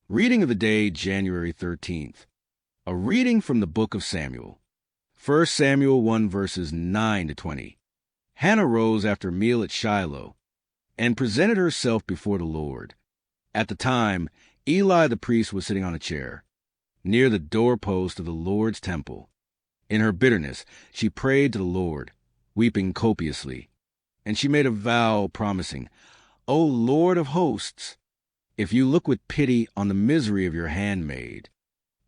Reading of the day, January 13th. A reading from the book of Samuel. 1 Samuel 1 verses 9 to 20. Hannah rose after a meal at Shiloh and presented herself before the Lord. At the time, Eli the priest was sitting on a chair near the doorpost of the Lord's temple. In her bitterness, she prayed to the Lord, weeping copiously. And she made a vow promising, "O Lord of hosts, if you look with pity on the misery of your handmaid,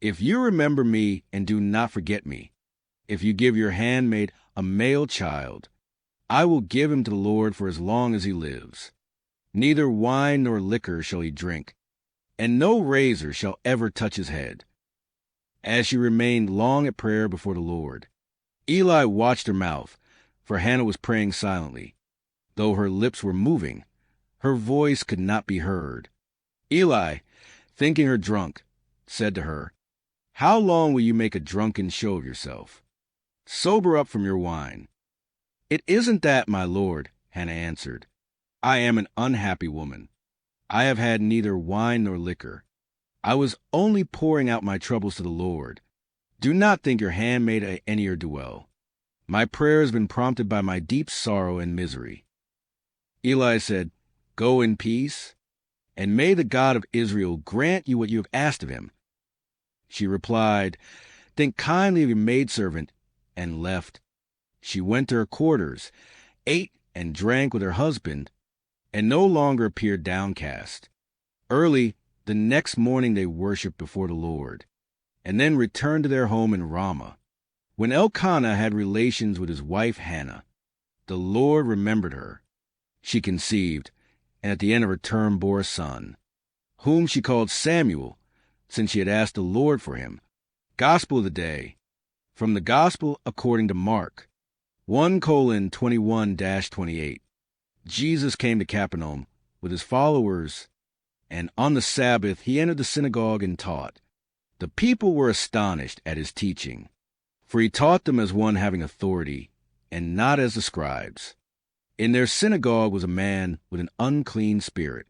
if you remember me and do not forget me, if you give your handmaid a male child, I will give him to the Lord for as long as he lives. Neither wine nor liquor shall he drink, and no razor shall ever touch his head." As she remained long at prayer before the Lord, Eli watched her mouth, for Hannah was praying silently. Though her lips were moving, her voice could not be heard. Eli, thinking her drunk, said to her, "How long will you make a drunken show of yourself? Sober up from your wine." "It isn't that, my lord," Hannah answered. "I am an unhappy woman. I have had neither wine nor liquor. I was only pouring out my troubles to the Lord. Do not think your handmaid a ne'er-do-well. My prayer has been prompted by my deep sorrow and misery." Eli said, "Go in peace, and may the God of Israel grant you what you have asked of him." She replied, "Think kindly of your maidservant," and left. She went to her quarters, ate and drank with her husband, and no longer appeared downcast. Early the next morning they worshipped before the Lord, and then returned to their home in Ramah. When Elkanah had relations with his wife Hannah, the Lord remembered her. She conceived, and at the end of her term bore a son, whom she called Samuel, since she had asked the Lord for him. Gospel of the day. From the Gospel according to Mark, 1:21-28. Jesus came to Capernaum with his followers, and on the Sabbath he entered the synagogue and taught. The people were astonished at his teaching, for he taught them as one having authority, and not as the scribes. In their synagogue was a man with an unclean spirit.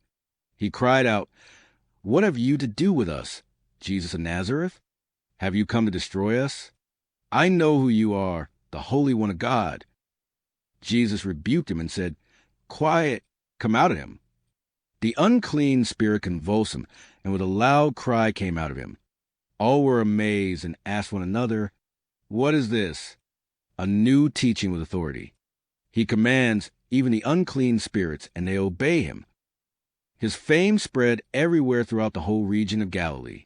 He cried out, "What have you to do with us, Jesus of Nazareth? Have you come to destroy us? I know who you are, the Holy One of God." Jesus rebuked him and said, "Quiet, come out of him." The unclean spirit convulsed him, and with a loud cry came out of him. All were amazed and asked one another, "What is this?" A new teaching with authority. He commands even the unclean spirits, and they obey him. His fame spread everywhere throughout the whole region of Galilee.